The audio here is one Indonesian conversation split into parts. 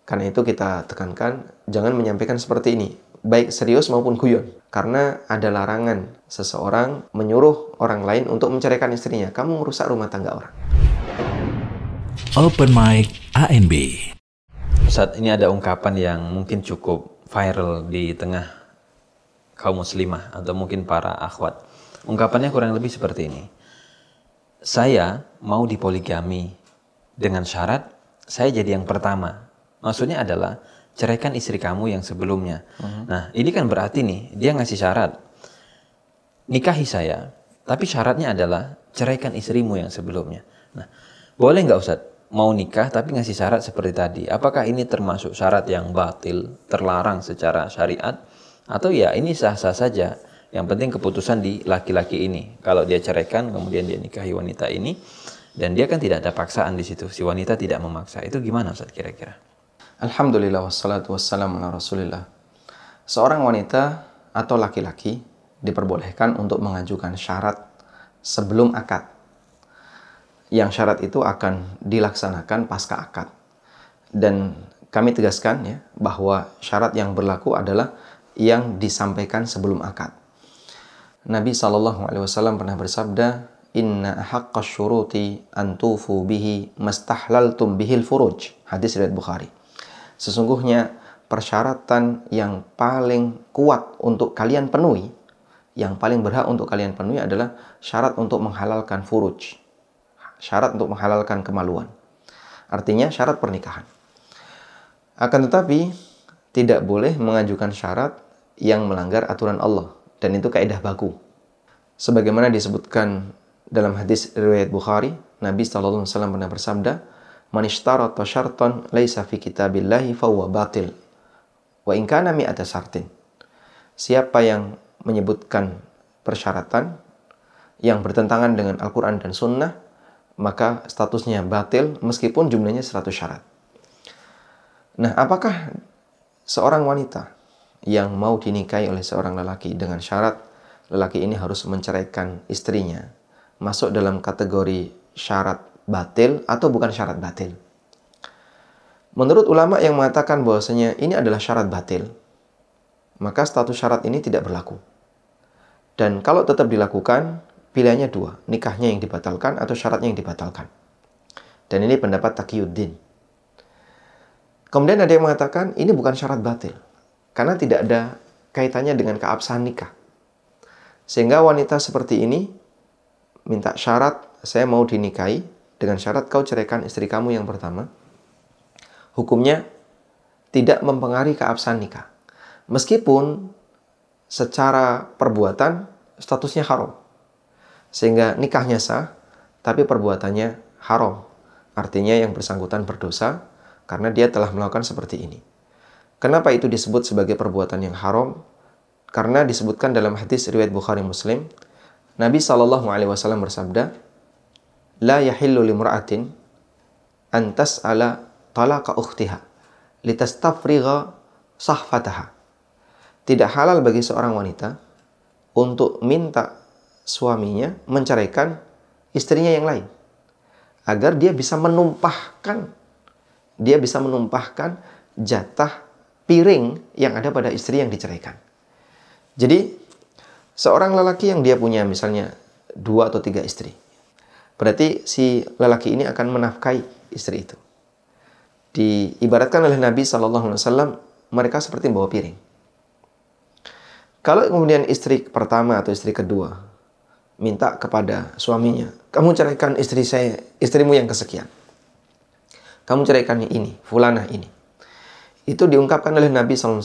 Karena itu kita tekankan, jangan menyampaikan seperti ini, baik serius maupun guyon. Karena ada larangan seseorang menyuruh orang lain untuk menceraikan istrinya. Kamu merusak rumah tangga orang. Open Mic ANB. Ustaz, ini ada ungkapan yang mungkin cukup viral di tengah kaum muslimah atau mungkin para akhwat. Ungkapannya kurang lebih seperti ini. Saya mau dipoligami dengan syarat saya jadi yang pertama. Maksudnya adalah ceraikan istri kamu yang sebelumnya. Nah, ini kan berarti nih, dia ngasih syarat. Nikahi saya, tapi syaratnya adalah ceraikan istrimu yang sebelumnya. Nah, boleh nggak Ustaz? Mau nikah tapi ngasih syarat seperti tadi. Apakah ini termasuk syarat yang batil, terlarang secara syariat? Atau ya ini sah-sah saja. Yang penting keputusan di laki-laki ini. Kalau dia ceraikan, kemudian dia nikahi wanita ini, dan dia kan tidak ada paksaan di situ. Si wanita tidak memaksa. Itu gimana Ustaz kira-kira? Alhamdulillah wassalatu wassalamu ala rasulillah. Seorang wanita atau laki-laki diperbolehkan untuk mengajukan syarat sebelum akad. Yang syarat itu akan dilaksanakan pasca akad. Dan kami tegaskan ya, bahwa syarat yang berlaku adalah yang disampaikan sebelum akad. Nabi SAW pernah bersabda, Inna haqqas syuruti antufu bihi mastahlaltum bihil furuj. Hadis riwayat Bukhari. Sesungguhnya persyaratan yang paling kuat untuk kalian penuhi, yang paling berhak untuk kalian penuhi adalah syarat untuk menghalalkan furuj. Syarat untuk menghalalkan kemaluan. Artinya syarat pernikahan. Akan tetapi, tidak boleh mengajukan syarat yang melanggar aturan Allah. Dan itu kaidah baku. Sebagaimana disebutkan dalam hadis riwayat Bukhari, Nabi SAW pernah bersabda, Man ishtarata syartan laisa fi kitabillahi fahuwa batil. Wa in kana mi'ata syartin. Siapa yang menyebutkan persyaratan yang bertentangan dengan Al-Quran dan Sunnah, maka statusnya batil meskipun jumlahnya 100 syarat. Nah, apakah seorang wanita yang mau dinikahi oleh seorang lelaki dengan syarat lelaki ini harus menceraikan istrinya masuk dalam kategori syarat batil atau bukan syarat batil? Menurut ulama yang mengatakan bahwasanya ini adalah syarat batil, maka status syarat ini tidak berlaku. Dan kalau tetap dilakukan, pilihannya dua, nikahnya yang dibatalkan atau syaratnya yang dibatalkan. Dan ini pendapat Taqiyuddin. Kemudian ada yang mengatakan ini bukan syarat batil, karena tidak ada kaitannya dengan keabsahan nikah. Sehingga wanita seperti ini minta syarat, saya mau dinikahi dengan syarat kau ceraikan istri kamu yang pertama. Hukumnya tidak mempengaruhi keabsahan nikah. Meskipun secara perbuatan statusnya haram. Sehingga nikahnya sah, tapi perbuatannya haram. Artinya yang bersangkutan berdosa karena dia telah melakukan seperti ini. Kenapa itu disebut sebagai perbuatan yang haram? Karena disebutkan dalam hadis riwayat Bukhari Muslim, Nabi SAW bersabda, La yahillu limra'atin an tas'ala talaqa ukhtiha litastafrigha sahfataha. Tidak halal bagi seorang wanita untuk minta suaminya menceraikan istrinya yang lain agar dia bisa menumpahkan jatah piring yang ada pada istri yang diceraikan. Jadi seorang lelaki yang dia punya misalnya 2 atau 3 istri, berarti si lelaki ini akan menafkahi istri itu. Diibaratkan oleh Nabi SAW, mereka seperti membawa piring. Kalau kemudian istri pertama atau istri kedua minta kepada suaminya, kamu ceraikan istrimu yang kesekian. Kamu ceraikan ini, fulanah ini. Itu diungkapkan oleh Nabi SAW,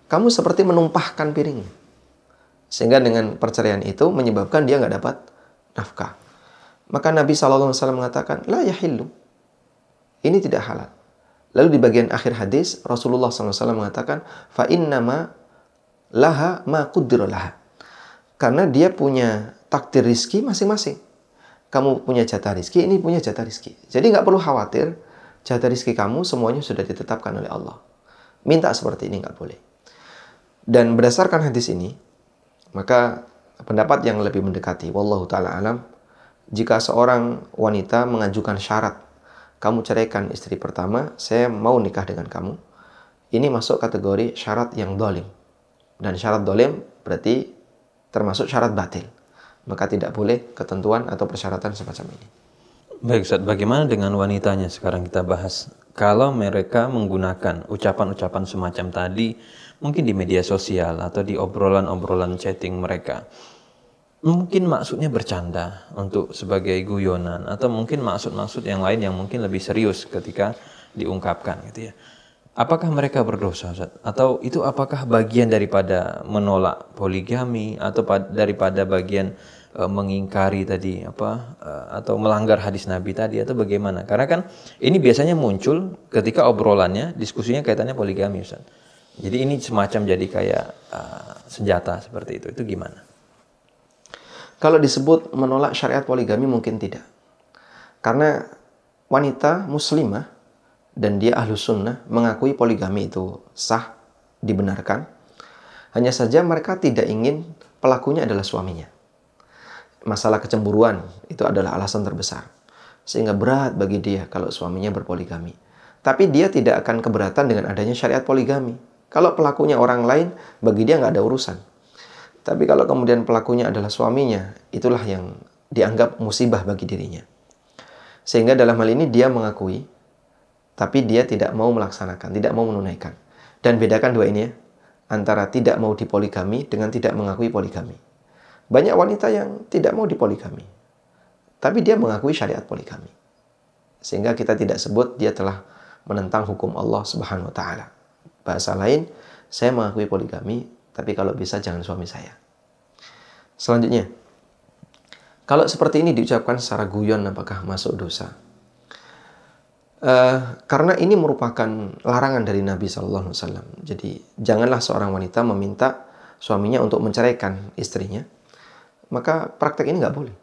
kamu seperti menumpahkan piring. Sehingga dengan perceraian itu menyebabkan dia nggak dapat nafkah. Maka Nabi SAW mengatakan, La yahillu. Ini tidak halal. Lalu di bagian akhir hadis, Rasulullah SAW mengatakan, Fa innama laha ma quddira laha. Karena dia punya takdir rizki masing-masing. Kamu punya jatah rizki, ini punya jatah rizki. Jadi nggak perlu khawatir, jatah rizki kamu semuanya sudah ditetapkan oleh Allah. Minta seperti ini nggak boleh. Dan berdasarkan hadis ini, maka pendapat yang lebih mendekati, wallahu ta'ala alam, jika seorang wanita mengajukan syarat kamu ceraikan istri pertama, saya mau nikah dengan kamu. Ini masuk kategori syarat yang dolim. Dan syarat dolim berarti termasuk syarat batil. Maka tidak boleh ketentuan atau persyaratan semacam ini. Baik Ustaz, bagaimana dengan wanitanya sekarang kita bahas? Kalau mereka menggunakan ucapan-ucapan semacam tadi, mungkin di media sosial atau di obrolan-obrolan chatting mereka, mungkin maksudnya bercanda untuk sebagai guyonan, atau mungkin maksud-maksud yang lain yang mungkin lebih serius ketika diungkapkan gitu ya. Apakah mereka berdosa, Ustaz? Atau itu apakah bagian daripada menolak poligami atau daripada bagian mengingkari tadi atau melanggar hadis Nabi tadi, atau bagaimana? Karena kan ini biasanya muncul ketika obrolannya, diskusinya kaitannya poligami, Ustaz. Jadi ini semacam jadi kayak senjata seperti itu. Itu gimana? Kalau disebut menolak syariat poligami mungkin tidak. Karena wanita muslimah dan dia ahlus sunnah mengakui poligami itu sah, dibenarkan. Hanya saja mereka tidak ingin pelakunya adalah suaminya. Masalah kecemburuan itu adalah alasan terbesar. Sehingga berat bagi dia kalau suaminya berpoligami. Tapi dia tidak akan keberatan dengan adanya syariat poligami. Kalau pelakunya orang lain, bagi dia nggak ada urusan. Tapi kalau kemudian pelakunya adalah suaminya, itulah yang dianggap musibah bagi dirinya. Sehingga dalam hal ini dia mengakui, tapi dia tidak mau melaksanakan, tidak mau menunaikan. Dan bedakan dua ini ya, antara tidak mau dipoligami dengan tidak mengakui poligami. Banyak wanita yang tidak mau dipoligami, tapi dia mengakui syariat poligami. Sehingga kita tidak sebut dia telah menentang hukum Allah Subhanahu wa taala. Bahasa lain, saya mengakui poligami, tapi kalau bisa jangan suami saya. Selanjutnya, kalau seperti ini diucapkan secara guyon, apakah masuk dosa? Karena ini merupakan larangan dari Nabi SAW. Jadi janganlah seorang wanita meminta suaminya untuk menceraikan istrinya. Maka praktek ini nggak boleh.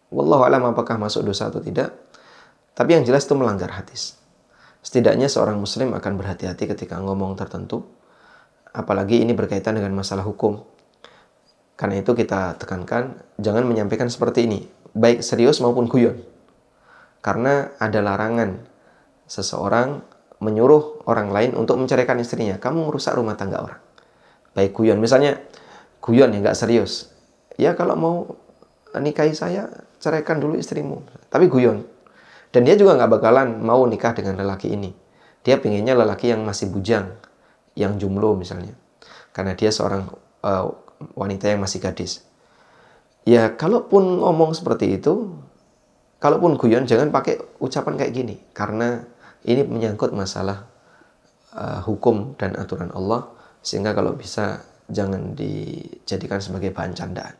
Wallahu a'lam apakah masuk dosa atau tidak. Tapi yang jelas itu melanggar hadis. Setidaknya seorang muslim akan berhati-hati ketika ngomong tertentu. Apalagi ini berkaitan dengan masalah hukum. Karena itu kita tekankan, jangan menyampaikan seperti ini. Baik serius maupun guyon. Karena ada larangan seseorang menyuruh orang lain untuk menceraikan istrinya. Kamu merusak rumah tangga orang. Baik guyon. Misalnya guyon yang nggak serius. Ya kalau mau nikahi saya, ceraikan dulu istrimu. Tapi guyon. Dan dia juga nggak bakalan mau nikah dengan lelaki ini. Dia pengennya lelaki yang masih bujang, yang jomblo misalnya. Karena dia seorang wanita yang masih gadis. Ya kalaupun ngomong seperti itu, kalaupun guyon, jangan pakai ucapan kayak gini. Karena ini menyangkut masalah hukum dan aturan Allah. Sehingga kalau bisa jangan dijadikan sebagai bahan candaan.